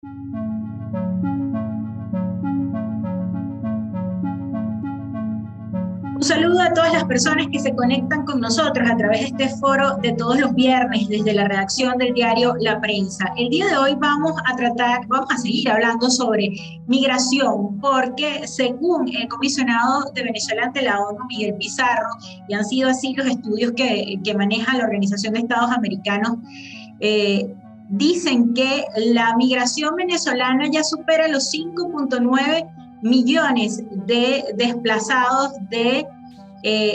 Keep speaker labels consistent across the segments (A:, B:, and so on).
A: Un saludo a todas las personas que se conectan con nosotros a través de este foro de todos los viernes desde la redacción del diario La Prensa. El día de hoy vamos a seguir hablando sobre migración, porque según el comisionado de Venezuela ante la ONU, Miguel Pizarro, y han sido así los estudios que maneja la Organización de Estados Americanos, dicen que la migración venezolana ya supera los 5.9 millones de desplazados, de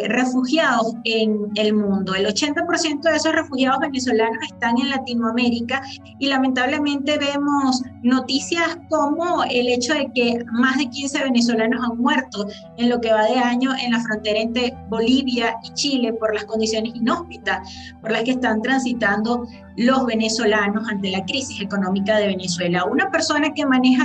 A: refugiados en el mundo. El 80% de esos refugiados venezolanos están en Latinoamérica y lamentablemente vemos noticias como el hecho de que más de 15 venezolanos han muerto en lo que va de año en la frontera entre Bolivia y Chile por las condiciones inhóspitas por las que están transitando los venezolanos ante la crisis económica de Venezuela. Una persona que maneja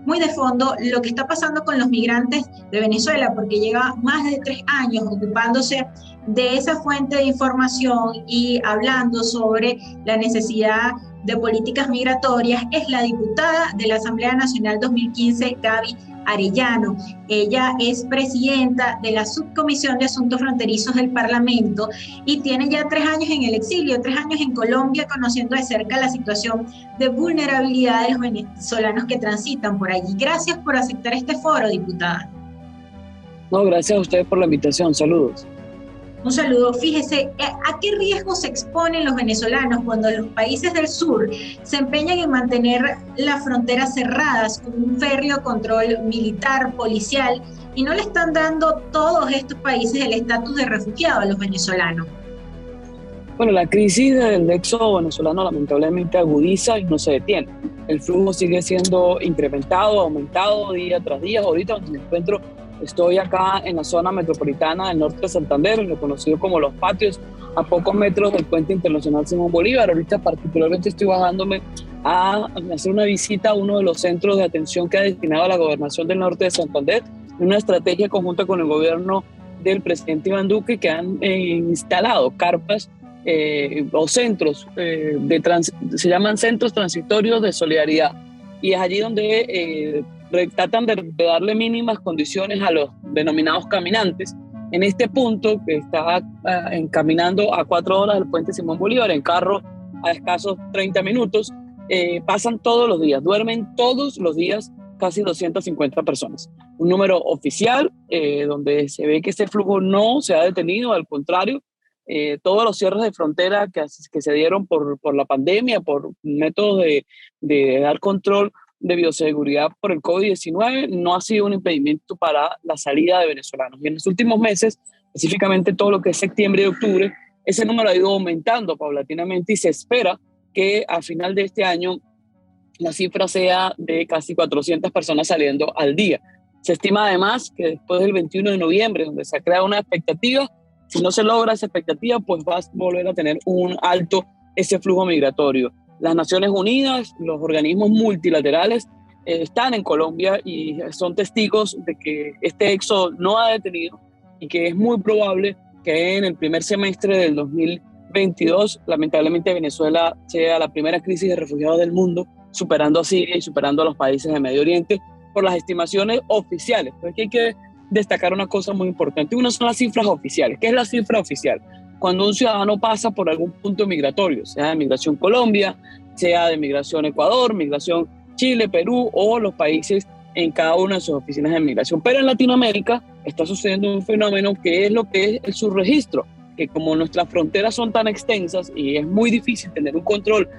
A: muy de fondo, lo que está pasando con los migrantes de Venezuela, porque lleva más de 3 años ocupándose de esa fuente de información y hablando sobre la necesidad de políticas migratorias, es la diputada de la Asamblea Nacional 2015, Gaby Arellano. Ella es presidenta de la Subcomisión de Asuntos Fronterizos del Parlamento y tiene ya 3 años en el exilio, 3 años en Colombia, conociendo de cerca la situación de vulnerabilidad de los venezolanos que transitan por allí. Gracias por aceptar este foro, diputada.
B: No, gracias a ustedes por la invitación. Saludos.
A: Un saludo. Fíjese, ¿a qué riesgo se exponen los venezolanos cuando los países del sur se empeñan en mantener las fronteras cerradas con un férreo control militar, policial, y no le están dando todos estos países el estatus de refugiado a los venezolanos?
B: Bueno, la crisis del éxodo venezolano lamentablemente agudiza y no se detiene. El flujo sigue siendo incrementado, aumentado día tras día. Ahorita donde me encuentro, estoy acá en la zona metropolitana del norte de Santander, en lo conocido como Los Patios, a pocos metros del puente internacional Simón Bolívar. Ahorita particularmente estoy bajándome a hacer una visita a uno de los centros de atención que ha destinado a la gobernación del norte de Santander, en una estrategia conjunta con el gobierno del presidente Iván Duque, que han instalado carpas o centros, se llaman centros transitorios de solidaridad, y es allí donde tratan de darle mínimas condiciones a los denominados caminantes. En este punto, que está caminando a 4 horas del puente Simón Bolívar, en carro a escasos 30 minutos, pasan todos los días, duermen todos los días casi 250 personas. Un número oficial donde se ve que este flujo no se ha detenido, al contrario, todos los cierres de frontera que se dieron por la pandemia, por métodos de dar control de bioseguridad por el COVID-19, no ha sido un impedimento para la salida de venezolanos. Y en los últimos meses, específicamente todo lo que es septiembre y octubre, ese número ha ido aumentando paulatinamente y se espera que a final de este año la cifra sea de casi 400 personas saliendo al día. Se estima además que después del 21 de noviembre, donde se ha creado una expectativa, si no se logra esa expectativa, pues va a volver a tener un alto ese flujo migratorio. Las Naciones Unidas, los organismos multilaterales están en Colombia y son testigos de que este éxodo no ha detenido y que es muy probable que en el primer semestre del 2022, lamentablemente, Venezuela sea la primera crisis de refugiados del mundo, superando a Siria y superando a los países de Medio Oriente por las estimaciones oficiales. Porque hay que destacar una cosa muy importante. Una son las cifras oficiales. ¿Qué es la cifra oficial? Cuando un ciudadano pasa por algún punto migratorio, sea de migración Colombia, sea de migración Ecuador, migración Chile, Perú o los países en cada una de sus oficinas de migración. Pero en Latinoamérica está sucediendo un fenómeno que es lo que es el subregistro, que como nuestras fronteras son tan extensas y es muy difícil tener un control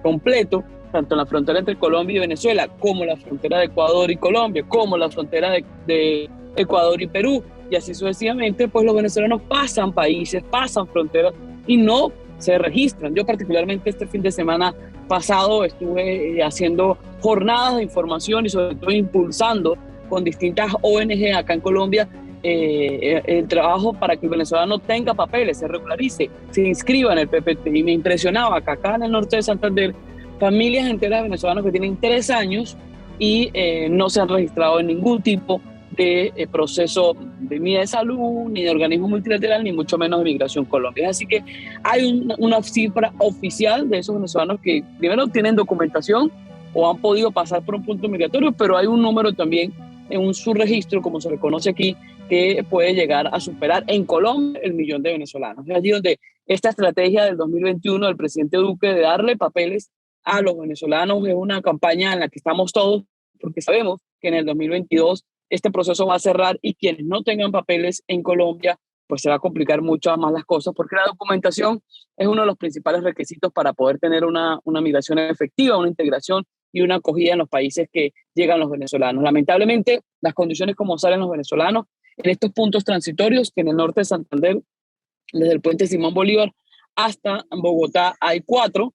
B: completo, tanto en la frontera entre Colombia y Venezuela, como la frontera de Ecuador y Colombia, como la frontera de Ecuador y Perú, y así sucesivamente, pues los venezolanos pasan países, pasan fronteras y no se registran. Yo particularmente este fin de semana pasado estuve haciendo jornadas de información y sobre todo impulsando con distintas ONG acá en Colombia el trabajo para que el venezolano tenga papeles, se regularice, se inscriba en el PPT. Y me impresionaba que acá en el norte de Santander, familias enteras de venezolanos que tienen 3 años y no se han registrado en ningún tipo de proceso ni de salud, ni de organismo multilateral, ni mucho menos de Migración Colombia. Así que hay una cifra oficial de esos venezolanos que primero tienen documentación o han podido pasar por un punto migratorio, pero hay un número también en un subregistro, como se le conoce aquí, que puede llegar a superar en Colombia el millón de venezolanos. Es allí donde esta estrategia del 2021 del presidente Duque de darle papeles a los venezolanos es una campaña en la que estamos todos, porque sabemos que en el 2022 este proceso va a cerrar y quienes no tengan papeles en Colombia, pues se va a complicar mucho más las cosas, porque la documentación es uno de los principales requisitos para poder tener una migración efectiva, una integración y una acogida en los países que llegan los venezolanos. Lamentablemente, las condiciones como salen los venezolanos en estos puntos transitorios, que en el norte de Santander, desde el puente Simón Bolívar hasta Bogotá, hay 4.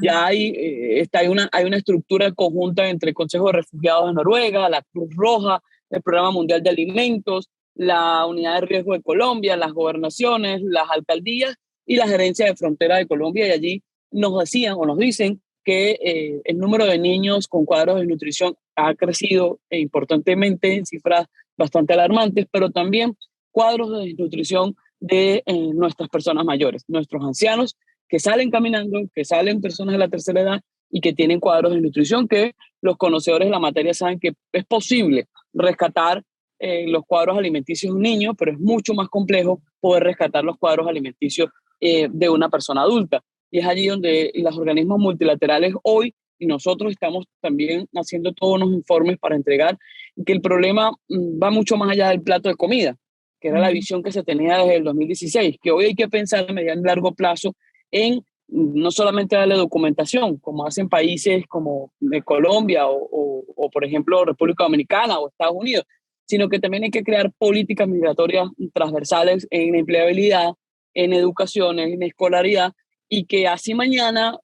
B: Ya hay una estructura conjunta entre el Consejo de Refugiados de Noruega, la Cruz Roja, el Programa Mundial de Alimentos, la Unidad de Riesgo de Colombia, las gobernaciones, las alcaldías y la Gerencia de Frontera de Colombia. Y allí nos decían o nos dicen que el número de niños con cuadros de nutrición ha crecido importantemente en cifras bastante alarmantes, pero también cuadros de desnutrición de nuestras personas mayores, nuestros ancianos que salen caminando, que salen personas de la tercera edad y que tienen cuadros de nutrición, que los conocedores de la materia saben que es posible rescatar los cuadros alimenticios de un niño, pero es mucho más complejo poder rescatar los cuadros alimenticios de una persona adulta. Y es allí donde los organismos multilaterales hoy, y nosotros estamos también haciendo todos unos informes para entregar, que el problema va mucho más allá del plato de comida, que era la visión que se tenía desde el 2016, que hoy hay que pensar a mediano y largo plazo en no solamente darle documentación, como hacen países como Colombia o, por ejemplo, República Dominicana o Estados Unidos, sino que también hay que crear políticas migratorias transversales en empleabilidad, en educación, en escolaridad, y que así mañana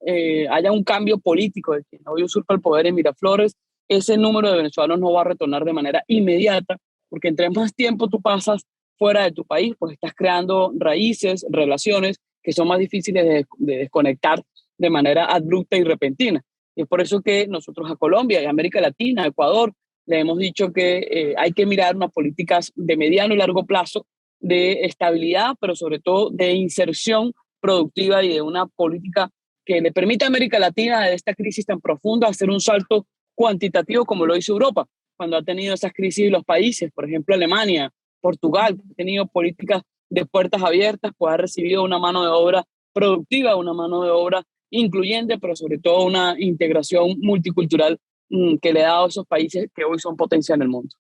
B: haya un cambio político de quien hoy usurpa el poder en Miraflores, ese número de venezolanos no va a retornar de manera inmediata, porque entre más tiempo tú pasas fuera de tu país, pues estás creando raíces, relaciones que son más difíciles de desconectar de manera abrupta y repentina. Y es por eso que nosotros a Colombia y a América Latina, a Ecuador, le hemos dicho que hay que mirar unas políticas de mediano y largo plazo de estabilidad, pero sobre todo de inserción productiva y de una política que le permita a América Latina de esta crisis tan profunda hacer un salto cuantitativo como lo hizo Europa cuando ha tenido esas crisis en los países, por ejemplo Alemania, Portugal, ha tenido políticas de puertas abiertas, pues ha recibido una mano de obra productiva, una mano de obra incluyente, pero sobre todo una integración multicultural que le ha dado a esos países que hoy son potencia en el mundo.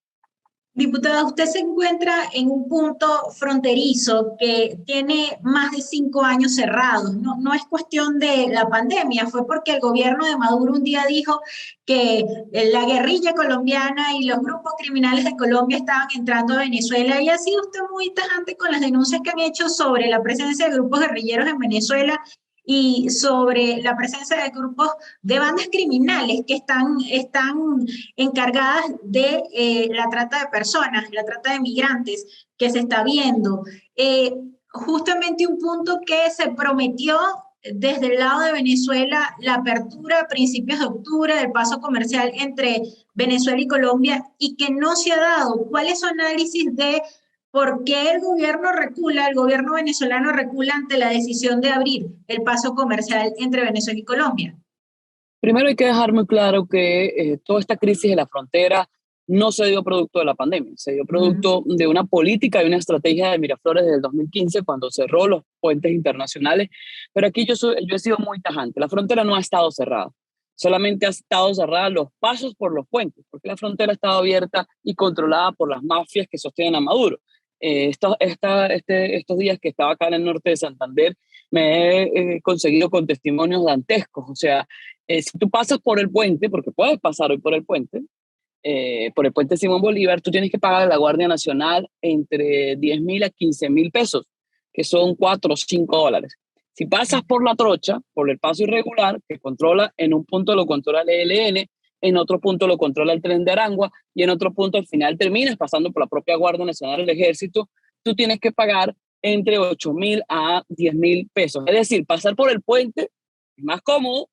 A: Diputada, usted se encuentra en un punto fronterizo que tiene más de 5 años cerrados. No es cuestión de la pandemia, fue porque el gobierno de Maduro un día dijo que la guerrilla colombiana y los grupos criminales de Colombia estaban entrando a Venezuela, y ha sido usted muy tajante con las denuncias que han hecho sobre la presencia de grupos guerrilleros en Venezuela y sobre la presencia de grupos de bandas criminales que están encargadas de la trata de personas, la trata de migrantes que se está viendo. Justamente un punto que se prometió desde el lado de Venezuela, la apertura a principios de octubre del paso comercial entre Venezuela y Colombia, y que no se ha dado. ¿Cuál es su análisis de por qué el gobierno venezolano recula ante la decisión de abrir el paso comercial entre Venezuela y Colombia?
B: Primero hay que dejar muy claro que toda esta crisis de la frontera no se dio producto de la pandemia, se dio producto de una política y una estrategia de Miraflores desde el 2015 cuando cerró los puentes internacionales. Pero aquí yo he sido muy tajante. La frontera no ha estado cerrada, solamente ha estado cerrada los pasos por los puentes, porque la frontera ha estado abierta y controlada por las mafias que sostienen a Maduro. Estos días que estaba acá en el norte de Santander, me he conseguido con testimonios dantescos. O sea, si tú pasas por el puente, porque puedes pasar hoy por el puente Simón Bolívar, tú tienes que pagar a la Guardia Nacional entre 10.000 a 15.000 pesos, que son 4 o 5 dólares. Si pasas por la trocha, por el paso irregular, que controla, en un punto lo controla el ELN, en otro punto lo controla el Tren de Aragua, y en otro punto al final terminas pasando por la propia Guardia Nacional del Ejército, tú tienes que pagar entre 8.000 a 10.000 pesos. Es decir, pasar por el puente es más cómodo,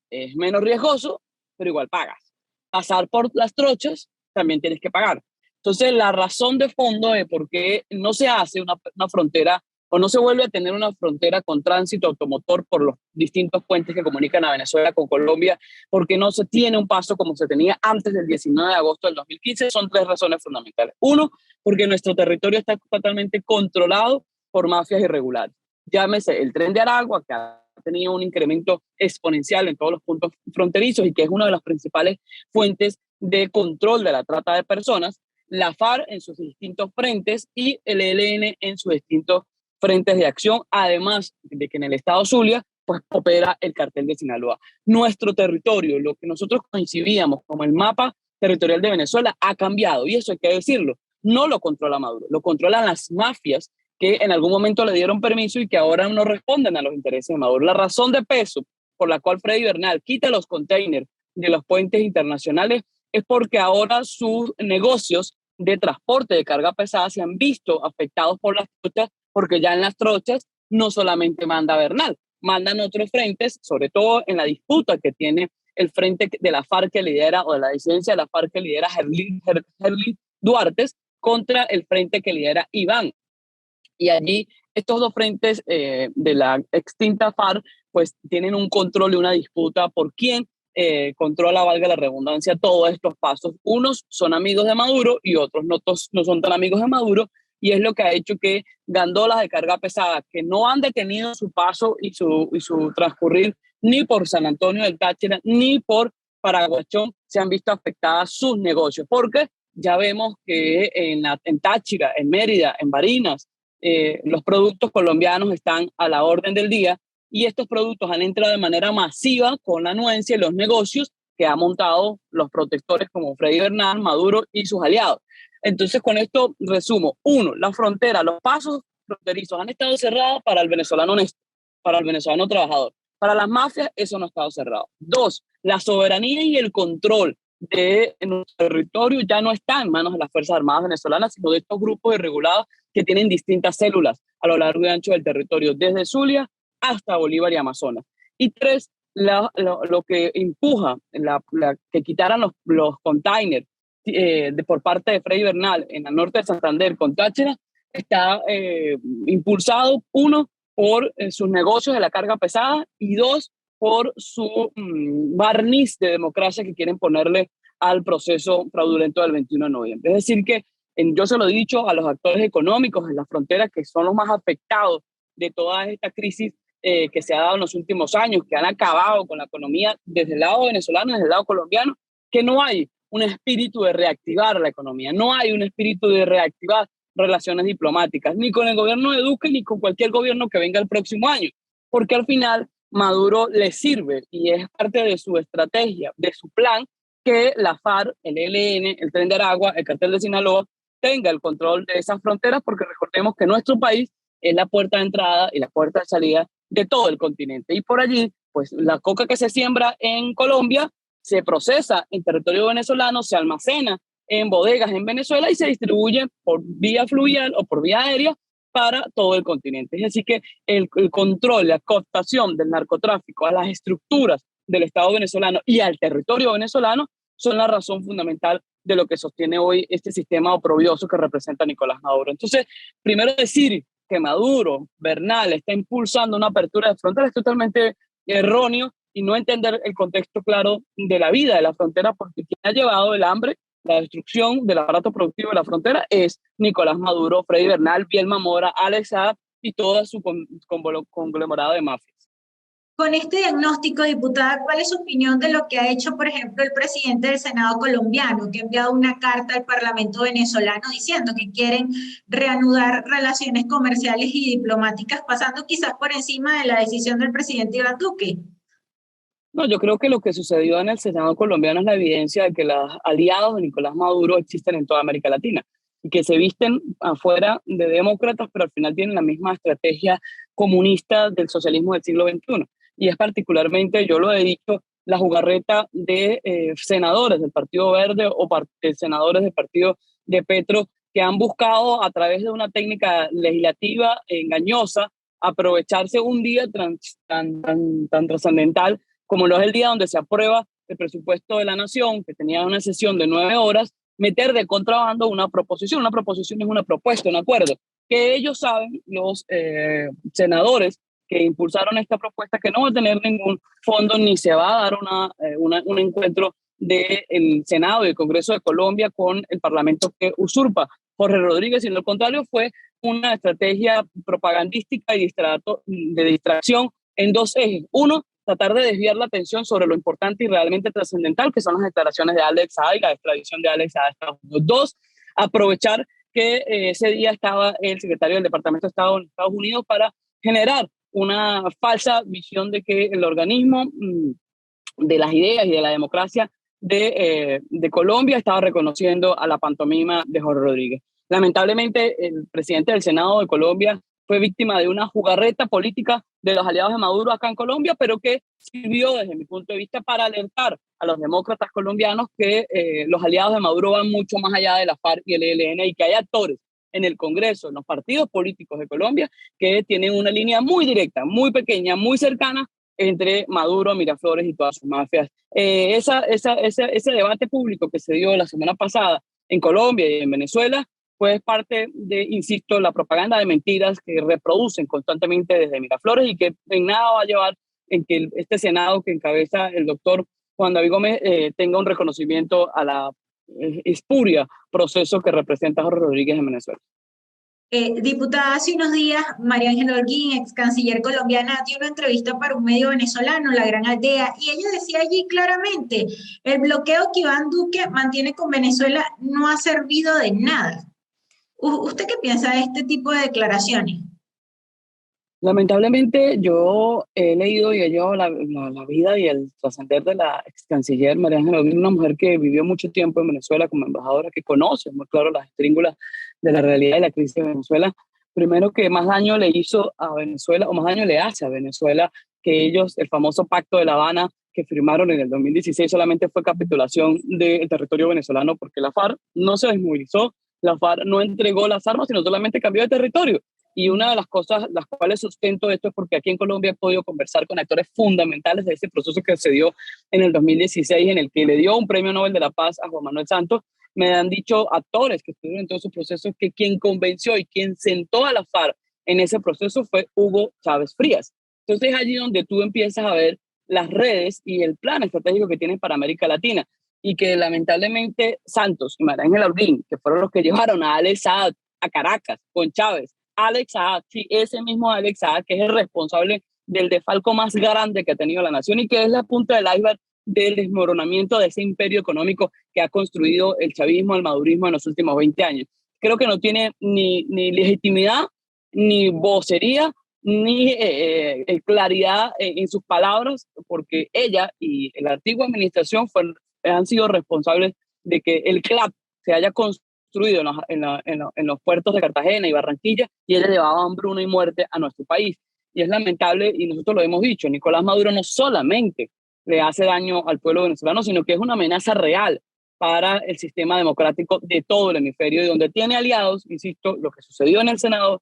B: es menos riesgoso, pero igual pagas. Pasar por las trochas también tienes que pagar. Entonces, la razón de fondo de por qué no se hace una frontera o no se vuelve a tener una frontera con tránsito automotor por los distintos puentes que comunican a Venezuela con Colombia, porque no se tiene un paso como se tenía antes del 19 de agosto del 2015, son tres razones fundamentales. Uno, porque nuestro territorio está totalmente controlado por mafias irregulares. Llámese el Tren de Aragua, que ha tenido un incremento exponencial en todos los puntos fronterizos y que es una de las principales fuentes de control de la trata de personas, la FARC en sus distintos frentes y el ELN en sus distintos frentes de acción, además de que en el estado Zulia pues opera el cartel de Sinaloa. Nuestro territorio, lo que nosotros coincidíamos como el mapa territorial de Venezuela, ha cambiado y eso hay que decirlo. No lo controla Maduro, lo controlan las mafias que en algún momento le dieron permiso y que ahora no responden a los intereses de Maduro. La razón de peso por la cual Freddy Bernal quita los containers de los puentes internacionales es porque ahora sus negocios de transporte de carga pesada se han visto afectados por las trochas, porque ya en las trochas no solamente manda Bernal, mandan otros frentes, sobre todo en la disputa que tiene el frente de la FARC que lidera, o de la disidencia de la FARC que lidera Herlín Duarte, contra el frente que lidera Iván. Y allí estos dos frentes de la extinta FARC pues tienen un control y una disputa por quién controla, valga la redundancia, todos estos pasos. Unos son amigos de Maduro y otros no son tan amigos de Maduro, y es lo que ha hecho que gandolas de carga pesada que no han detenido su paso y su transcurrir ni por San Antonio del Táchira ni por Paraguachón se han visto afectadas sus negocios, porque ya vemos que en Táchira, en Mérida, en Barinas, los productos colombianos están a la orden del día y estos productos han entrado de manera masiva con la anuencia y los negocios que han montado los protectores como Freddy Bernal, Maduro y sus aliados. Entonces, con esto resumo. Uno, la frontera, los pasos fronterizos han estado cerrados para el venezolano honesto, para el venezolano trabajador. Para las mafias, eso no ha estado cerrado. Dos, la soberanía y el control de nuestro territorio ya no está en manos de las Fuerzas Armadas venezolanas, sino de estos grupos irregulados que tienen distintas células a lo largo y ancho del territorio, desde Zulia hasta Bolívar y Amazonas. Y tres, lo que empuja que quitaran los containers por parte de Freddy Bernal en el norte de Santander con Táchira está impulsado, uno, por sus negocios de la carga pesada y dos, por su barniz de democracia que quieren ponerle al proceso fraudulento del 21 de noviembre. Es decir que yo se lo he dicho a los actores económicos en la frontera que son los más afectados de toda esta crisis que se ha dado en los últimos años, que han acabado con la economía desde el lado venezolano y desde el lado colombiano, que no hay un espíritu de reactivar la economía, no hay un espíritu de reactivar relaciones diplomáticas, ni con el gobierno de Duque, ni con cualquier gobierno que venga el próximo año, porque al final Maduro le sirve y es parte de su estrategia, de su plan, que la FARC, el ELN, el Tren de Aragua, el cartel de Sinaloa, tenga el control de esas fronteras, porque recordemos que nuestro país es la puerta de entrada y la puerta de salida de todo el continente. Y por allí, pues la coca que se siembra en Colombia se procesa en territorio venezolano, se almacena en bodegas en Venezuela y se distribuye por vía fluvial o por vía aérea para todo el continente. Es decir que el control, la cooptación del narcotráfico a las estructuras del Estado venezolano y al territorio venezolano son la razón fundamental de lo que sostiene hoy este sistema oprobioso que representa Nicolás Maduro. Entonces, primero decir que Maduro, Bernal, está impulsando una apertura de fronteras es totalmente erróneo y no entender el contexto claro de la vida de la frontera, porque quien ha llevado el hambre, la destrucción del aparato productivo de la frontera es Nicolás Maduro, Freddy Bernal, Bielma Mora, Alex Saab y toda su conglomerado de mafias.
A: Con este diagnóstico, diputada, ¿cuál es su opinión de lo que ha hecho, por ejemplo, el presidente del Senado colombiano, que ha enviado una carta al Parlamento venezolano diciendo que quieren reanudar relaciones comerciales y diplomáticas, pasando quizás por encima de la decisión del presidente Iván Duque?
B: No, yo creo que lo que sucedió en el Senado colombiano es la evidencia de que los aliados de Nicolás Maduro existen en toda América Latina y que se visten afuera de demócratas, pero al final tienen la misma estrategia comunista del socialismo del siglo XXI. Y es particularmente, yo lo he dicho, la jugarreta de senadores del Partido Verde o senadores del Partido de Petro que han buscado a través de una técnica legislativa engañosa aprovecharse un día tan trascendental como lo es el día donde se aprueba el presupuesto de la nación, que tenía una sesión de 9 horas, meter de contrabando una proposición. Una proposición es una propuesta, un acuerdo. que ellos saben, los senadores que impulsaron esta propuesta, que no va a tener ningún fondo ni se va a dar un encuentro del Senado y el Congreso de Colombia con el Parlamento que usurpa Jorge Rodríguez, sino al contrario, fue una estrategia propagandística y de distracción en dos ejes. Uno, tratar de desviar la atención sobre lo importante y realmente trascendental, que son las declaraciones de Alex Saab y la extradición de Alex Saab a Estados Unidos. Dos, aprovechar que ese día estaba el secretario del Departamento de Estado en Estados Unidos para generar una falsa visión de que el organismo de las ideas y de la democracia de Colombia estaba reconociendo a la pantomima de Jorge Rodríguez. Lamentablemente, el presidente del Senado de Colombia fue víctima de una jugarreta política de los aliados de Maduro acá en Colombia, pero que sirvió desde mi punto de vista para alertar a los demócratas colombianos que los aliados de Maduro van mucho más allá de la FARC y el ELN y que hay actores en el Congreso, en los partidos políticos de Colombia, que tienen una línea muy directa, muy pequeña, muy cercana entre Maduro, Miraflores y todas sus mafias. Ese debate público que se dio la semana pasada en Colombia y en Venezuela fue parte de, insisto, la propaganda de mentiras que reproducen constantemente desde Miraflores y que en nada va a llevar en que este Senado que encabeza el doctor Juan David Gómez tenga un reconocimiento a la espuria proceso que representa Jorge Rodríguez en Venezuela.
A: Diputada, hace unos días, María Ángela Holguín, ex canciller colombiana, dio una entrevista para un medio venezolano, La Gran Aldea, y ella decía allí claramente, el bloqueo que Iván Duque mantiene con Venezuela no ha servido de nada. ¿Usted qué piensa de este tipo de declaraciones?
B: Lamentablemente yo he leído y he llevado la vida y el trascender de la ex canciller María Ángela Holguín, una mujer que vivió mucho tiempo en Venezuela como embajadora, que conoce muy claro las estríngulas de la realidad de la crisis de Venezuela. Primero, que más daño le hizo a Venezuela, o más daño le hace a Venezuela, que ellos, el famoso Pacto de La Habana que firmaron en el 2016, solamente fue capitulación del territorio venezolano, porque la FARC no se desmovilizó, la FARC no entregó las armas, sino solamente cambió de territorio. Y una de las cosas las cuales sustento esto es porque aquí en Colombia he podido conversar con actores fundamentales de ese proceso que se dio en el 2016, en el que le dio un premio Nobel de la Paz a Juan Manuel Santos. Me han dicho actores que estuvieron en todos esos procesos que quien convenció y quien sentó a la FARC en ese proceso fue Hugo Chávez Frías. Entonces es allí donde tú empiezas a ver las redes y el plan estratégico que tienen para América Latina, y que lamentablemente Santos y María Ángela Holguín, que fueron los que llevaron a Alex Saab a Caracas con Chávez, Alex Saab, sí, ese mismo Alex Saab, que es el responsable del desfalco más grande que ha tenido la nación y que es la punta del iceberg del desmoronamiento de ese imperio económico que ha construido el chavismo, el madurismo en los últimos 20 años. Creo que no tiene ni legitimidad, ni vocería, ni claridad en sus palabras, porque ella y la antigua administración han sido responsables de que el CLAP se haya construido en los puertos de Cartagena y Barranquilla, y ella llevaba hambruna y muerte a nuestro país. Y es lamentable, y nosotros lo hemos dicho, Nicolás Maduro no solamente le hace daño al pueblo venezolano, sino que es una amenaza real para el sistema democrático de todo el hemisferio, y donde tiene aliados, insisto, lo que sucedió en el Senado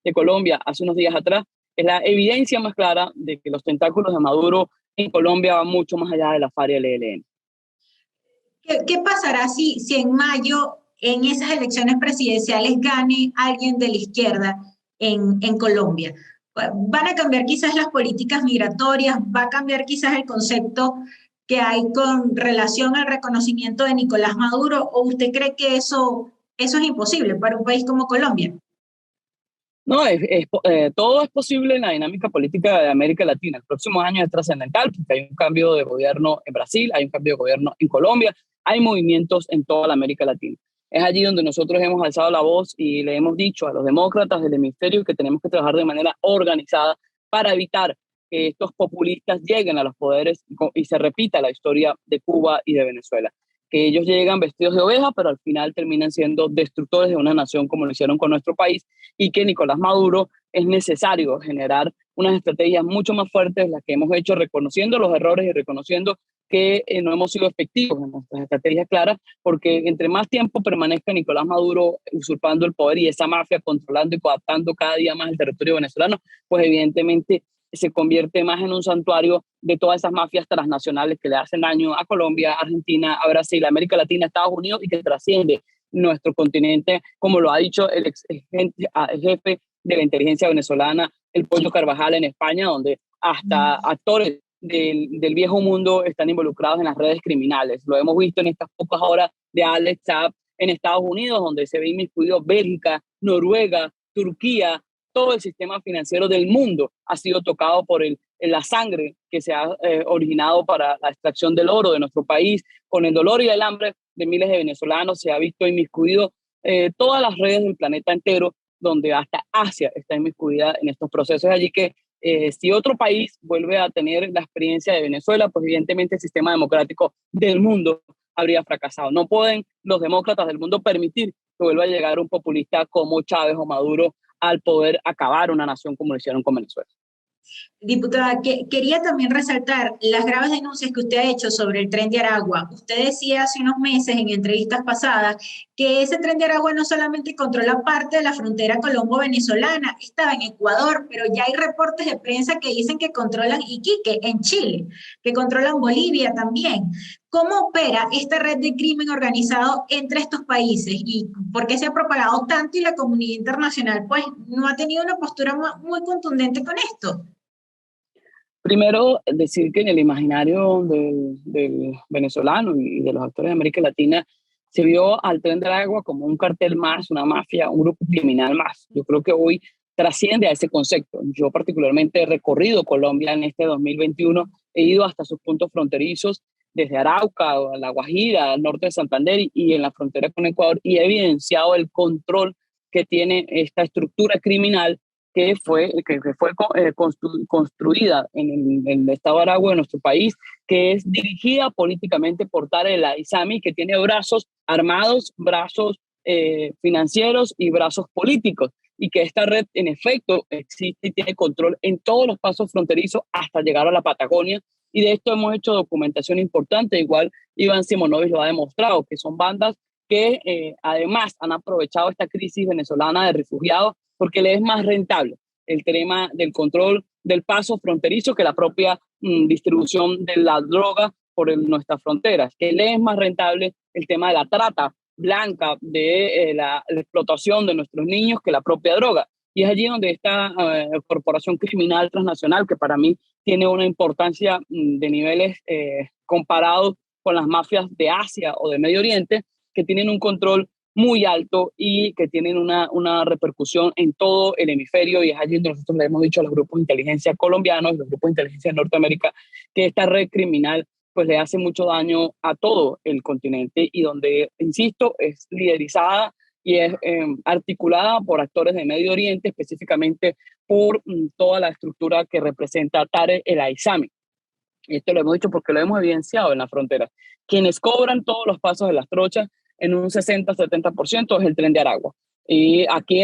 B: de Colombia hace unos días atrás es la evidencia más clara de que los tentáculos de Maduro en Colombia van mucho más allá de la FARC y el ELN.
A: ¿Qué pasará si en mayo, en esas elecciones presidenciales, gane alguien de la izquierda en Colombia? ¿Van a cambiar quizás las políticas migratorias? ¿Va a cambiar quizás el concepto que hay con relación al reconocimiento de Nicolás Maduro? ¿O usted cree que eso es imposible para un país como Colombia?
B: No, todo es posible en la dinámica política de América Latina. El próximo año es trascendental porque hay un cambio de gobierno en Brasil, hay un cambio de gobierno en Colombia, hay movimientos en toda la América Latina. Es allí donde nosotros hemos alzado la voz y le hemos dicho a los demócratas del hemisferio que tenemos que trabajar de manera organizada para evitar que estos populistas lleguen a los poderes y se repita la historia de Cuba y de Venezuela. Que ellos llegan vestidos de oveja, pero al final terminan siendo destructores de una nación como lo hicieron con nuestro país, y que Nicolás Maduro es necesario generar unas estrategias mucho más fuertes, las que hemos hecho, reconociendo los errores y reconociendo que no hemos sido efectivos en nuestras estrategias claras, porque entre más tiempo permanezca Nicolás Maduro usurpando el poder y esa mafia controlando y coaptando cada día más el territorio venezolano, pues evidentemente se convierte más en un santuario de todas esas mafias transnacionales que le hacen daño a Colombia, a Argentina, a Brasil, a América Latina, a Estados Unidos, y que trasciende nuestro continente, como lo ha dicho el jefe de la inteligencia venezolana, el Pollo Carvajal en España, donde hasta actores del viejo mundo están involucrados en las redes criminales. Lo hemos visto en estas pocas horas de Alex Saab en Estados Unidos, donde se ve inmiscuido Bélgica, Noruega, Turquía. Todo el sistema financiero del mundo ha sido tocado por la sangre que se ha originado para la extracción del oro de nuestro país. Con el dolor y el hambre de miles de venezolanos se ha visto inmiscuido todas las redes del planeta entero, donde hasta Asia está inmiscuida en estos procesos. Allí que si otro país vuelve a tener la experiencia de Venezuela, pues evidentemente el sistema democrático del mundo habría fracasado. No pueden los demócratas del mundo permitir que vuelva a llegar un populista como Chávez o Maduro al poder acabar una nación como lo hicieron con Venezuela.
A: Diputada, quería también resaltar las graves denuncias que usted ha hecho sobre el Tren de Aragua. Usted decía hace unos meses en entrevistas pasadas que ese Tren de Aragua no solamente controla parte de la frontera colombo-venezolana, estaba en Ecuador, pero ya hay reportes de prensa que dicen que controlan Iquique, en Chile, que controlan Bolivia también. ¿Cómo opera esta red de crimen organizado entre estos países y por qué se ha propagado tanto y la comunidad internacional pues no ha tenido una postura muy contundente con esto?
B: Primero, decir que en el imaginario del venezolano y de los actores de América Latina se vio al Tren del Agua como un cartel más, una mafia, un grupo criminal más. Yo creo que hoy trasciende a ese concepto. Yo particularmente he recorrido Colombia en este 2021, he ido hasta sus puntos fronterizos, desde Arauca, a La Guajira, al norte de Santander y en la frontera con Ecuador, y he evidenciado el control que tiene esta estructura criminal que fue construida en el estado de Aragua, de nuestro país, que es dirigida políticamente por Tarek El Aissami, que tiene brazos armados, brazos financieros y brazos políticos, y que esta red en efecto existe y tiene control en todos los pasos fronterizos hasta llegar a la Patagonia, y de esto hemos hecho documentación importante. Igual Iván Simonovic lo ha demostrado, que son bandas que además han aprovechado esta crisis venezolana de refugiados porque le es más rentable el tema del control del paso fronterizo que la propia distribución de la droga por nuestras fronteras, que le es más rentable el tema de la trata blanca, de la explotación de nuestros niños que la propia droga. Y es allí donde esta corporación criminal transnacional, que para mí tiene una importancia de niveles comparados con las mafias de Asia o de Medio Oriente, que tienen un control muy alto y que tienen una repercusión en todo el hemisferio, y es allí donde nosotros le hemos dicho a los grupos de inteligencia colombianos y los grupos de inteligencia de Norteamérica que esta red criminal pues le hace mucho daño a todo el continente, y donde, insisto, es liderizada y es articulada por actores de Medio Oriente, específicamente por toda la estructura que representa Tarek El Aissami. Esto lo hemos dicho porque lo hemos evidenciado en la frontera. Quienes cobran todos los pasos de las trochas en un 60-70% es el Tren de Aragua. Y aquí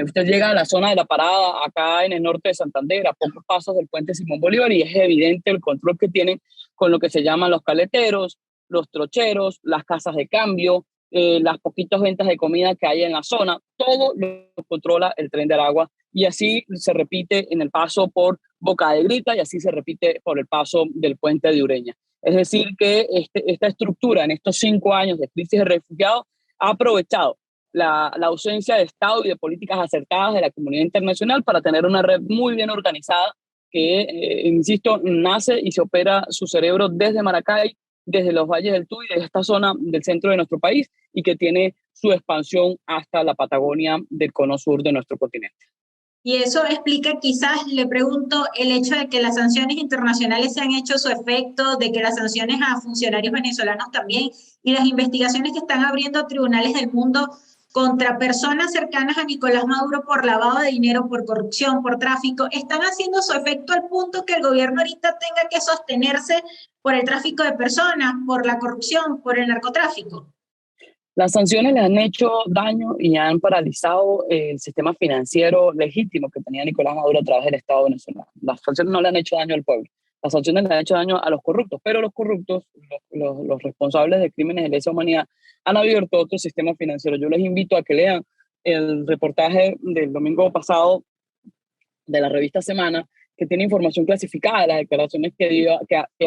B: usted llega a la zona de la parada, acá en el norte de Santander, a pocos pasos del puente Simón Bolívar, y es evidente el control que tienen con lo que se llaman los caleteros, los trocheros, las casas de cambio, las poquitas ventas de comida que hay en la zona. Todo lo controla el Tren de Aragua, y así se repite en el paso por Boca de Grita, y así se repite por el paso del puente de Ureña. Es decir, que esta estructura en estos 5 años de crisis de refugiados ha aprovechado la ausencia de Estado y de políticas acertadas de la comunidad internacional para tener una red muy bien organizada que, insisto, nace y se opera su cerebro desde Maracay, desde los valles del Tuy, desde esta zona del centro de nuestro país, y que tiene su expansión hasta la Patagonia del cono sur de nuestro continente.
A: Y eso explica, quizás, le pregunto, el hecho de que las sanciones internacionales se han hecho su efecto, de que las sanciones a funcionarios venezolanos también, y las investigaciones que están abriendo tribunales del mundo contra personas cercanas a Nicolás Maduro por lavado de dinero, por corrupción, por tráfico, están haciendo su efecto al punto que el gobierno ahorita tenga que sostenerse por el tráfico de personas, por la corrupción, por el narcotráfico.
B: Las sanciones le han hecho daño y han paralizado el sistema financiero legítimo que tenía Nicolás Maduro a través del Estado venezolano. Las sanciones no le han hecho daño al pueblo, las sanciones le han hecho daño a los corruptos, pero los corruptos, los responsables de crímenes de lesa humanidad, han abierto otro sistema financiero. Yo les invito a que lean el reportaje del domingo pasado de la revista Semana, que tiene información clasificada, las declaraciones que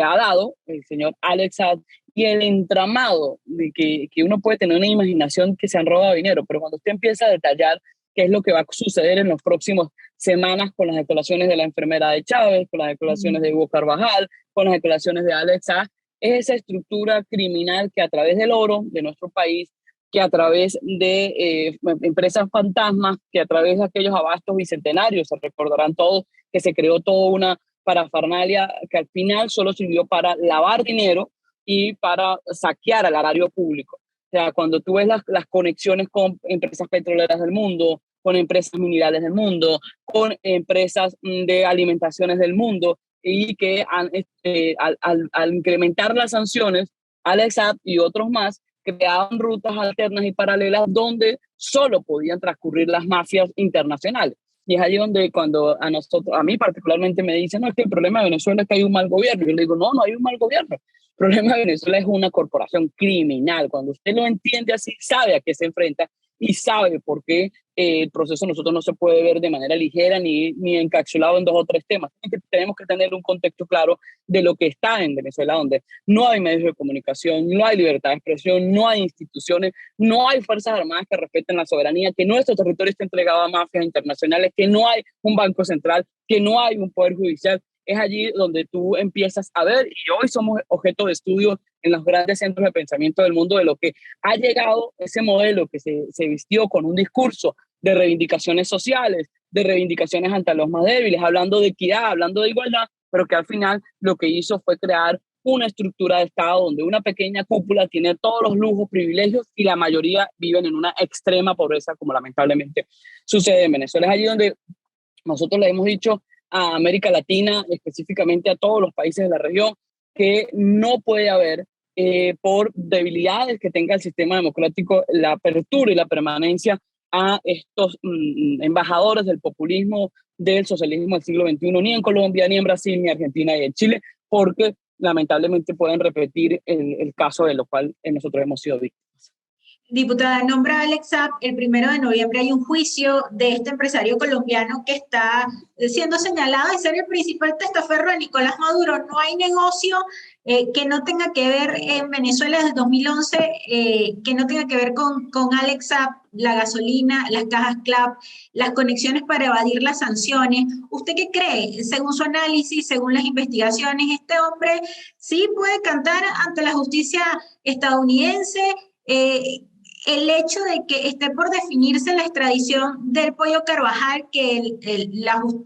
B: ha dado el señor Alex Saab y el entramado de que uno puede tener una imaginación que se han robado dinero, pero cuando usted empieza a detallar qué es lo que va a suceder en las próximas semanas con las declaraciones de la enfermera de Chávez, con las declaraciones de Hugo Carvajal, con las declaraciones de Alex Saab, es esa estructura criminal que a través del oro de nuestro país, que a través de empresas fantasmas, que a través de aquellos abastos bicentenarios, se recordarán todos que se creó toda una parafernalia que al final solo sirvió para lavar dinero y para saquear al erario público. O sea, cuando tú ves las conexiones con empresas petroleras del mundo, con empresas minerales del mundo, con empresas de alimentaciones del mundo, y que al incrementar las sanciones, Alex Saab y otros más creaban rutas alternas y paralelas donde solo podían transcurrir las mafias internacionales. Y es allí donde cuando a mí particularmente me dicen, no, es que el problema de Venezuela es que hay un mal gobierno. Yo le digo, no, no hay un mal gobierno. El problema de Venezuela es una corporación criminal. Cuando usted lo entiende así, sabe a qué se enfrenta y sabe por qué el proceso nosotros no se puede ver de manera ligera ni encapsulado en 2 o 3 temas. Tenemos que tener un contexto claro de lo que está en Venezuela, donde no hay medios de comunicación, no hay libertad de expresión, no hay instituciones, no hay fuerzas armadas que respeten la soberanía, que nuestro territorio está entregado a mafias internacionales, que no hay un banco central, que no hay un poder judicial. Es allí donde tú empiezas a ver, y hoy somos objeto de estudio en los grandes centros de pensamiento del mundo, de lo que ha llegado ese modelo que se vistió con un discurso de reivindicaciones sociales, de reivindicaciones ante los más débiles, hablando de equidad, hablando de igualdad, pero que al final lo que hizo fue crear una estructura de Estado donde una pequeña cúpula tiene todos los lujos, privilegios y la mayoría viven en una extrema pobreza, como lamentablemente sucede en Venezuela. Es allí donde nosotros le hemos dicho a América Latina, específicamente a todos los países de la región, que no puede haber, por debilidades que tenga el sistema democrático, la apertura y la permanencia a estos embajadores del populismo, del socialismo del siglo XXI, ni en Colombia, ni en Brasil, ni en Argentina, ni en Chile, porque lamentablemente pueden repetir el caso de lo cual nosotros hemos sido víctimas.
A: Diputada, nombra a Alex Saab. El 1 de noviembre hay un juicio de este empresario colombiano que está siendo señalado de ser el principal testaferro de Nicolás Maduro. No hay negocio que no tenga que ver en Venezuela desde 2011, que no tenga que ver con Alex Saab, la gasolina, las cajas CLAP, las conexiones para evadir las sanciones. ¿Usted qué cree? Según su análisis, según las investigaciones, este hombre sí puede cantar ante la justicia estadounidense. El hecho de que esté por definirse la extradición del Pollo Carvajal, que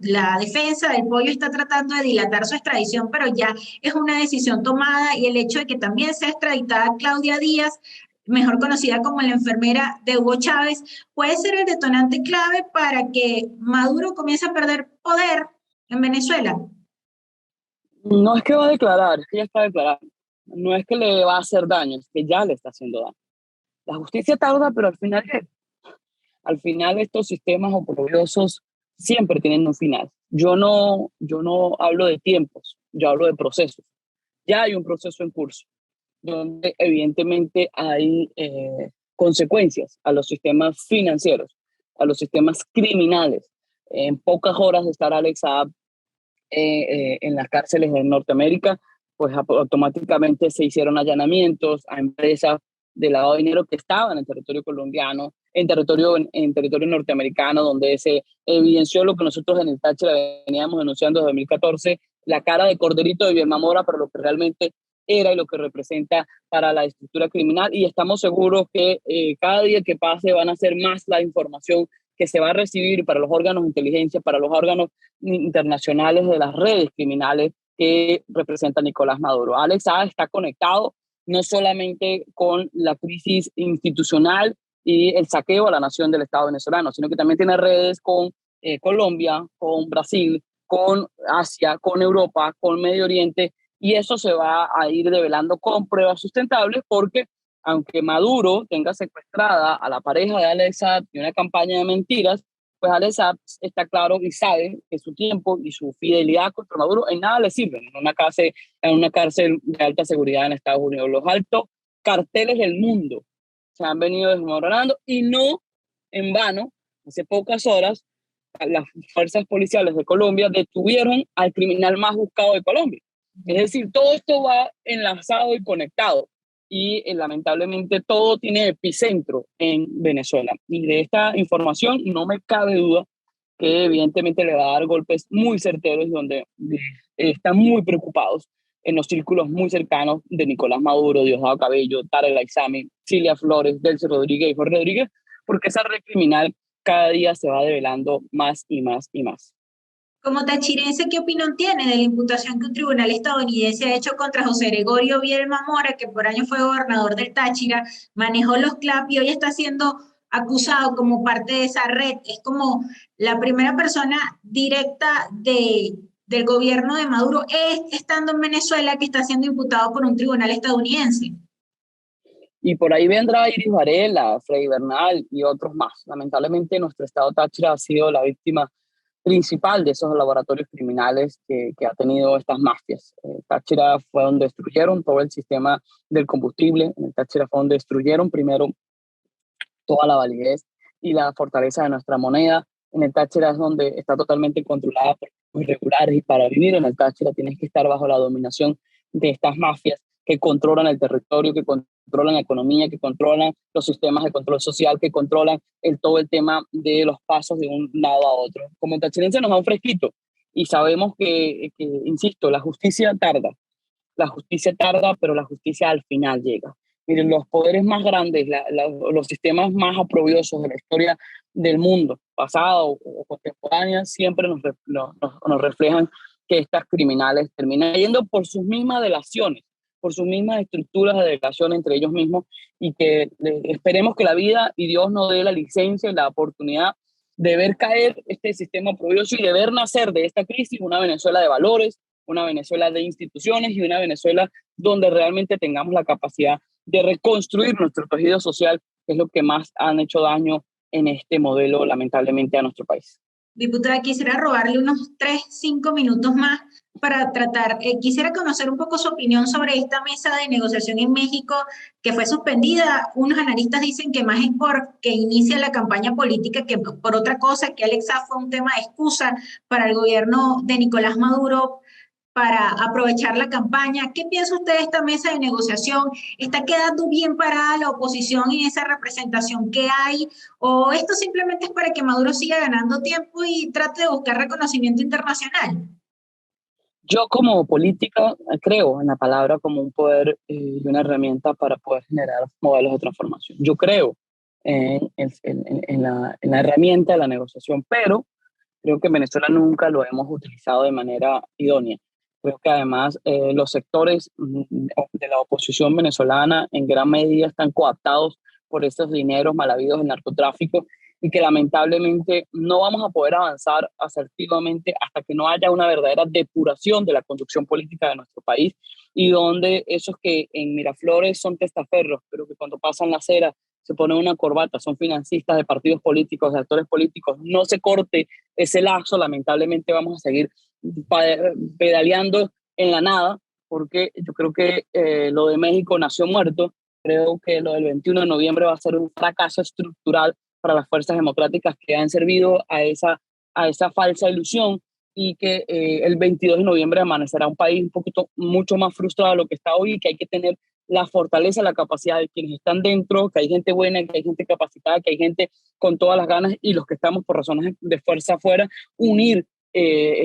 A: la defensa del Pollo está tratando de dilatar su extradición, pero ya es una decisión tomada, y el hecho de que también sea extraditada Claudia Díaz, mejor conocida como la enfermera de Hugo Chávez, puede ser el detonante clave para que Maduro comience a perder poder en Venezuela.
B: No es que va a declarar, es que ya está declarando. No es que le va a hacer daño, es que ya le está haciendo daño. La justicia tarda, pero al final llega. Al final estos sistemas oprobiosos siempre tienen un final. Yo no hablo de tiempos, yo hablo de procesos. Ya hay un proceso en curso, donde evidentemente hay consecuencias a los sistemas financieros, a los sistemas criminales. En pocas horas de estar Alex Saab en las cárceles de Norteamérica, pues automáticamente se hicieron allanamientos a empresas de lavado de dinero que estaban en el territorio colombiano, en territorio norteamericano, donde se evidenció lo que nosotros en el Táchira veníamos denunciando desde 2014, la cara de corderito de Vilma Mora, pero lo que realmente era y lo que representa para la estructura criminal. Y estamos seguros que cada día que pase van a ser más la información que se va a recibir para los órganos de inteligencia, para los órganos internacionales de las redes criminales que representa Nicolás Maduro. Alex Saab está conectado no solamente con la crisis institucional y el saqueo a la nación del Estado venezolano, sino que también tiene redes con Colombia, con Brasil, con Asia, con Europa, con Medio Oriente, y eso se va a ir develando con pruebas sustentables, porque aunque Maduro tenga secuestrada a la pareja de Alex Saab y una campaña de mentiras, pues Alex Saab está claro y sabe que su tiempo y su fidelidad contra Maduro en nada le sirven en una cárcel de alta seguridad en Estados Unidos. Los altos carteles del mundo se han venido desmoronando, y no en vano. Hace pocas horas las fuerzas policiales de Colombia detuvieron al criminal más buscado de Colombia. Es decir, todo esto va enlazado y conectado y lamentablemente todo tiene epicentro en Venezuela. Y de esta información no me cabe duda que evidentemente le va a dar golpes muy certeros donde están muy preocupados en los círculos muy cercanos de Nicolás Maduro, Diosdado Cabello, Tarek El Aissami, Cilia Flores, Delcy Rodríguez y Jorge Rodríguez, porque esa red criminal cada día se va develando más y más y más.
A: Como tachirense, ¿qué opinión tiene de la imputación que un tribunal estadounidense ha hecho contra José Gregorio Bielma Mora, que por años fue gobernador del Táchira, manejó los CLAP y hoy está siendo acusado como parte de esa red? Es como la primera persona directa del gobierno de Maduro, estando en Venezuela, que está siendo imputado por un tribunal estadounidense.
B: Y por ahí vendrá Iris Varela, Freddy Bernal y otros más. Lamentablemente nuestro estado Táchira ha sido la víctima principal de esos laboratorios criminales que ha tenido estas mafias. Táchira fue donde destruyeron todo el sistema del combustible, en el Táchira fue donde destruyeron primero toda la validez y la fortaleza de nuestra moneda. En el Táchira es donde está totalmente controlada por los irregulares y para vivir en el Táchira tienes que estar bajo la dominación de estas mafias que controlan el territorio, que controlan la economía, que controlan los sistemas de control social, que controlan todo el tema de los pasos de un lado a otro. Como tachirense nos da un fresquito y sabemos insisto, la justicia tarda, pero la justicia al final llega. Miren, los poderes más grandes, los sistemas más oprobiosos de la historia del mundo, pasado o contemporánea, siempre nos reflejan que estas criminales terminan yendo por sus mismas delaciones, por sus mismas estructuras de delación entre ellos mismos y que esperemos que la vida y Dios nos dé la licencia y la oportunidad de ver caer este sistema oprobioso y de ver nacer de esta crisis una Venezuela de valores, una Venezuela de instituciones y una Venezuela donde realmente tengamos la capacidad de reconstruir nuestro tejido social, que es lo que más han hecho daño en este modelo, lamentablemente, a nuestro país.
A: Diputada, quisiera robarle unos 5 minutos más para tratar, quisiera conocer un poco su opinión sobre esta mesa de negociación en México que fue suspendida. Unos analistas dicen que más es porque inicia la campaña política que por otra cosa, que Alexa fue un tema de excusa para el gobierno de Nicolás Maduro para aprovechar la campaña. ¿Qué piensa usted de esta mesa de negociación? ¿Está quedando bien parada la oposición en esa representación que hay? ¿O esto simplemente es para que Maduro siga ganando tiempo y trate de buscar reconocimiento internacional?
B: Yo como política creo en la palabra como un poder y una herramienta para poder generar modelos de transformación. Yo creo en la herramienta de la negociación, pero creo que en Venezuela nunca lo hemos utilizado de manera idónea. Creo que además los sectores de la oposición venezolana en gran medida están coaptados por estos dineros mal habidos del narcotráfico y que lamentablemente no vamos a poder avanzar asertivamente hasta que no haya una verdadera depuración de la conducción política de nuestro país y donde esos que en Miraflores son testaferros, pero que cuando pasan la acera se ponen una corbata, son financistas de partidos políticos, de actores políticos, no se corte ese lazo, lamentablemente vamos a seguir pedaleando en la nada, porque yo creo que lo de México nació muerto, creo que lo del 21 de noviembre va a ser un fracaso estructural para las fuerzas democráticas que han servido a esa falsa ilusión y que el 22 de noviembre amanecerá un país un poquito mucho más frustrado de lo que está hoy y que hay que tener la fortaleza, la capacidad de quienes están dentro, que hay gente buena, que hay gente capacitada, que hay gente con todas las ganas y los que estamos por razones de fuerza afuera, unir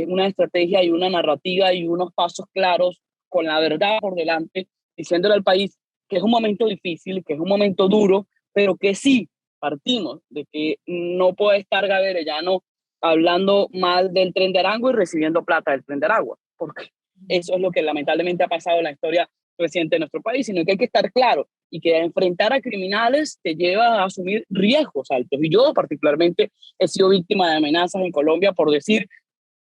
B: una estrategia y una narrativa y unos pasos claros con la verdad por delante, diciéndole al país que es un momento difícil, que es un momento duro, pero que sí partimos de que no puede estar Gaberellano hablando mal del Tren de Aragua y recibiendo plata del Tren de Aragua, porque eso es lo que lamentablemente ha pasado en la historia reciente de nuestro país, sino que hay que estar claro y que enfrentar a criminales te lleva a asumir riesgos altos. Y yo particularmente he sido víctima de amenazas en Colombia por decir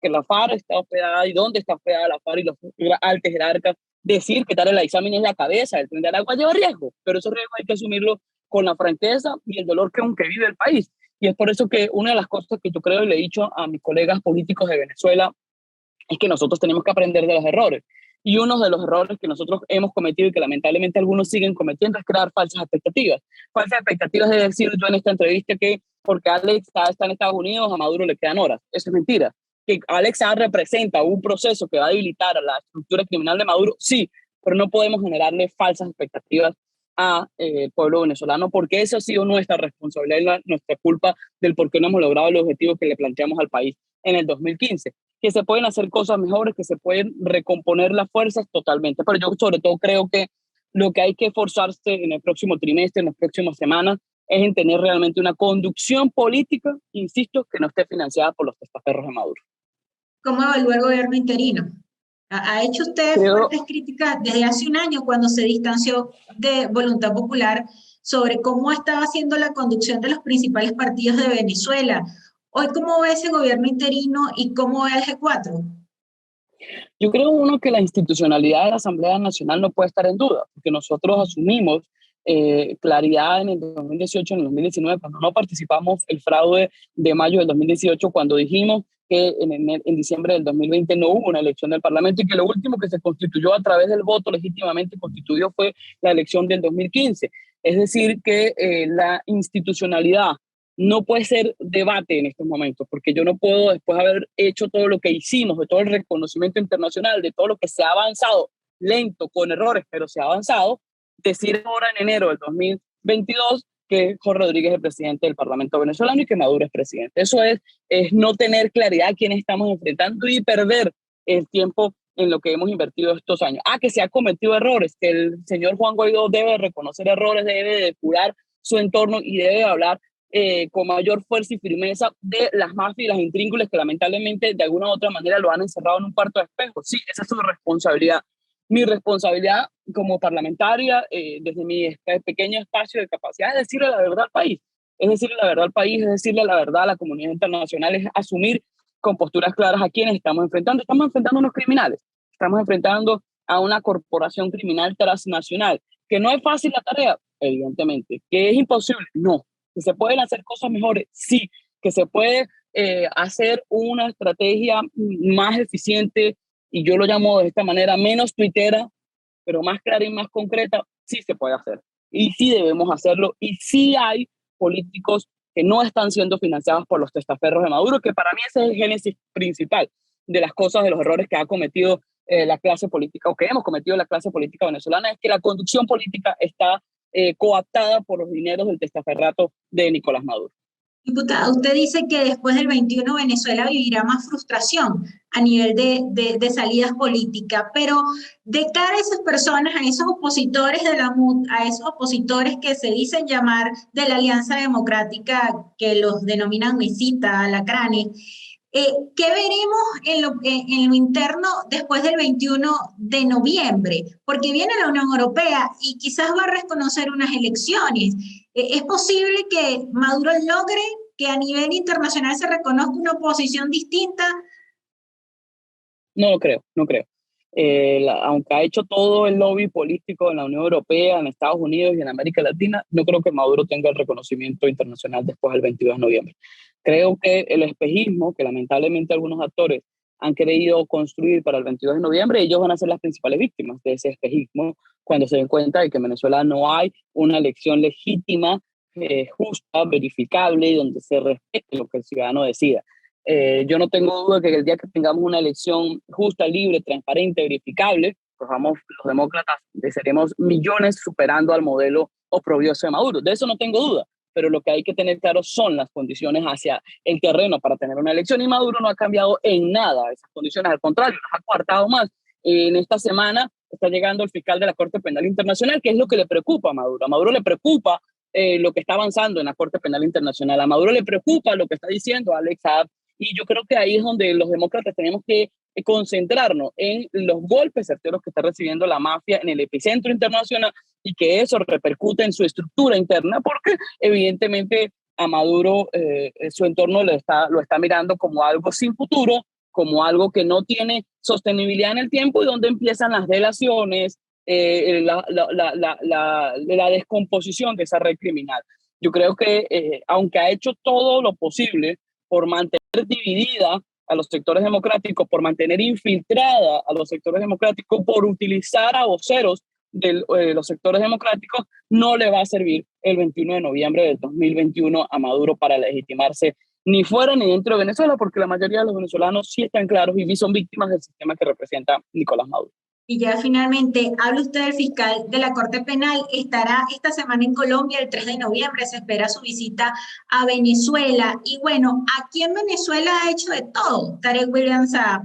B: que la FARC está hospedada y dónde está hospedada la FARC y los altos jerarcas, decir que Tarek El Aissami es la cabeza del Tren de Aragua lleva riesgo, pero esos riesgos hay que asumirlo con la franqueza y el dolor que vive el país. Y es por eso que una de las cosas que yo creo y le he dicho a mis colegas políticos de Venezuela es que nosotros tenemos que aprender de los errores. Y uno de los errores que nosotros hemos cometido y que lamentablemente algunos siguen cometiendo es crear falsas expectativas. Falsas expectativas de decir yo en esta entrevista que porque Alex Saab está en Estados Unidos, a Maduro le quedan horas. Eso es mentira. Que Alex Saab representa un proceso que va a debilitar a la estructura criminal de Maduro, sí, pero no podemos generarle falsas expectativas a el pueblo venezolano, porque eso ha sido nuestra responsabilidad y nuestra culpa del por qué no hemos logrado el objetivo que le planteamos al país en el 2015. Que se pueden hacer cosas mejores, que se pueden recomponer las fuerzas totalmente, pero yo sobre todo creo que lo que hay que esforzarse en el próximo trimestre, en las próximas semanas, es en tener realmente una conducción política, insisto, que no esté financiada por los testaferros de Maduro.
A: ¿Cómo evalúa el gobierno interino? ¿Ha hecho usted
B: Creo,
A: fuertes críticas desde hace un año cuando se distanció de Voluntad Popular sobre cómo estaba haciendo la conducción de los principales partidos de Venezuela? Hoy, ¿cómo ve ese gobierno interino y cómo ve el G4?
B: yo creo, uno, que la institucionalidad de la Asamblea Nacional no puede estar en duda, porque nosotros asumimos claridad en el 2018, en el 2019, cuando no participamos el fraude de mayo del 2018, cuando dijimos que en diciembre del 2020 no hubo una elección del Parlamento y que lo último que se constituyó a través del voto legítimamente constituido fue la elección del 2015. Es decir, que la institucionalidad no puede ser debate en estos momentos, porque yo no puedo, después de haber hecho todo lo que hicimos, de todo el reconocimiento internacional, de todo lo que se ha avanzado, lento, con errores, pero se ha avanzado, decir ahora en enero del 2022 que Jorge Rodríguez es el presidente del Parlamento venezolano y que Maduro es presidente. Eso es no tener claridad a quiénes estamos enfrentando y perder el tiempo en lo que hemos invertido estos años. Que se ha cometido errores, que el señor Juan Guaidó debe reconocer errores, debe depurar su entorno y debe hablar con mayor fuerza y firmeza de las mafias y las intríngulas que lamentablemente de alguna u otra manera lo han encerrado en un cuarto de espejo. Sí, esa es su responsabilidad. Mi responsabilidad como parlamentaria, desde mi pequeño espacio de capacidad, es decirle la verdad al país. Es decirle la verdad al país, es decirle la verdad a la comunidad internacional, es asumir con posturas claras a quienes estamos enfrentando. Estamos enfrentando a unos criminales, estamos enfrentando a una corporación criminal transnacional. Que no es fácil la tarea, evidentemente. Que es imposible, no. Que se pueden hacer cosas mejores, sí. Que se puede hacer una estrategia más eficiente, y yo lo llamo de esta manera, menos tuitera, pero más clara y más concreta, sí se puede hacer. Y sí debemos hacerlo. Y sí hay políticos que no están siendo financiados por los testaferros de Maduro, que para mí ese es el génesis principal de las cosas, de los errores que ha cometido la clase política, o que hemos cometido la clase política venezolana, es que la conducción política está coaptada por los dineros del testaferrato de Nicolás Maduro.
A: Diputada, usted dice que después del 21 Venezuela vivirá más frustración a nivel de salidas políticas, pero de cara a esas personas, a esos opositores de la MUD, a esos opositores que se dicen llamar de la Alianza Democrática, que los denominan mesita, alacranes, ¿qué veremos en lo interno después del 21 de noviembre? Porque viene la Unión Europea y quizás va a reconocer unas elecciones. ¿Es posible que Maduro logre que a nivel internacional se reconozca una oposición distinta?
B: No lo creo, no creo. Aunque ha hecho todo el lobby político en la Unión Europea, en Estados Unidos y en América Latina, no creo que Maduro tenga el reconocimiento internacional después del 22 de noviembre. Creo que el espejismo, que lamentablemente algunos actores han querido construir para el 22 de noviembre, ellos van a ser las principales víctimas de ese espejismo cuando se den cuenta de que en Venezuela no hay una elección legítima, justa, verificable y donde se respete lo que el ciudadano decida. Yo no tengo duda que el día que tengamos una elección justa, libre, transparente, verificable, pues vamos, los demócratas seremos millones superando al modelo oprobioso de Maduro. De eso no tengo duda, pero lo que hay que tener claro son las condiciones hacia el terreno para tener una elección, y Maduro no ha cambiado en nada esas condiciones, al contrario, las ha coartado más. En esta semana está llegando el fiscal de la Corte Penal Internacional, que es lo que le preocupa a Maduro. A Maduro le preocupa lo que está avanzando en la Corte Penal Internacional. A Maduro le preocupa lo que está diciendo Alex Saab. Y yo creo que ahí es donde los demócratas tenemos que concentrarnos en los golpes certeros que está recibiendo la mafia en el epicentro internacional, y que eso repercute en su estructura interna, porque evidentemente a Maduro su entorno lo está mirando como algo sin futuro, como algo que no tiene sostenibilidad en el tiempo, y donde empiezan las delaciones, la descomposición de esa red criminal. Yo creo que aunque ha hecho todo lo posible por mantener dividida a los sectores democráticos, por mantener infiltrada a los sectores democráticos, por utilizar a voceros de los sectores democráticos, no le va a servir el 21 de noviembre del 2021 a Maduro para legitimarse ni fuera ni dentro de Venezuela, porque la mayoría de los venezolanos sí están claros y son víctimas del sistema que representa Nicolás Maduro.
A: Y ya finalmente, habla usted del fiscal de la Corte Penal, estará esta semana en Colombia, el 3 de noviembre, se espera su visita a Venezuela. Y bueno, aquí en Venezuela ha hecho de todo Tarek William Saab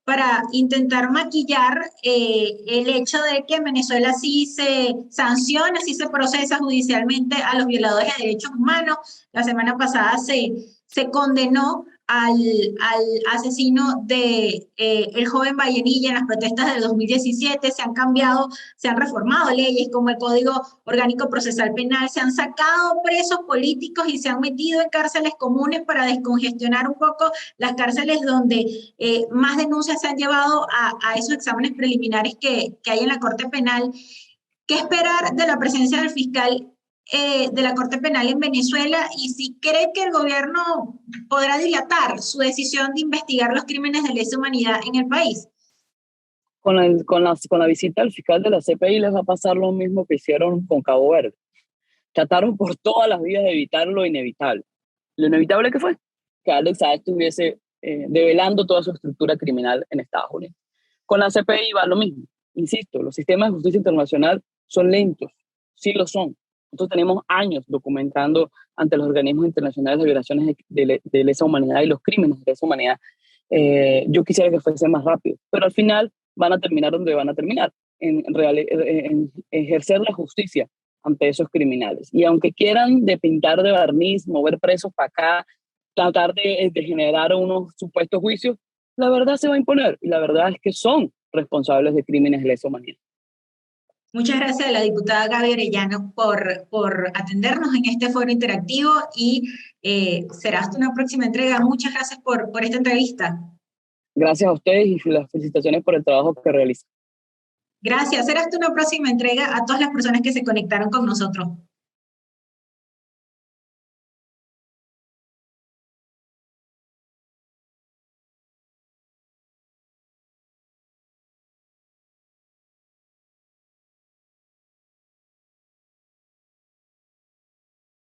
A: para intentar maquillar el hecho de que en Venezuela sí se sanciona, sí se procesa judicialmente a los violadores de derechos humanos. La semana pasada se condenó al asesino de el joven Vallenilla en las protestas del 2017, se han cambiado, se han reformado leyes como el Código Orgánico Procesal Penal, se han sacado presos políticos y se han metido en cárceles comunes para descongestionar un poco las cárceles donde más denuncias se han llevado a esos exámenes preliminares que hay en la Corte Penal. ¿Qué esperar de la presencia del fiscal de la Corte Penal en Venezuela y si cree que el gobierno podrá dilatar su decisión de investigar los crímenes de lesa humanidad en el país?
B: Con la visita del fiscal de la CPI les va a pasar lo mismo que hicieron con Cabo Verde. Trataron por todas las vías de evitar lo inevitable. Lo inevitable que fue que Alex Saab estuviese develando toda su estructura criminal en Estados Unidos. Con la CPI va lo mismo. Insisto, los sistemas de justicia internacional son lentos, sí lo son. Nosotros tenemos años documentando ante los organismos internacionales de violaciones de lesa humanidad y los crímenes de lesa humanidad. Yo quisiera que fuese más rápido, pero al final van a terminar donde van a terminar, en ejercer la justicia ante esos criminales. Y aunque quieran de pintar de barniz, mover presos para acá, tratar de generar unos supuestos juicios, la verdad se va a imponer y la verdad es que son responsables de crímenes de lesa humanidad.
A: Muchas gracias a la diputada Gaby Arellano por atendernos en este foro interactivo y será hasta una próxima entrega. Muchas gracias por esta entrevista.
B: Gracias a ustedes y las felicitaciones por el trabajo que realizan.
A: Gracias. Será hasta una próxima entrega a todas las personas que se conectaron con nosotros.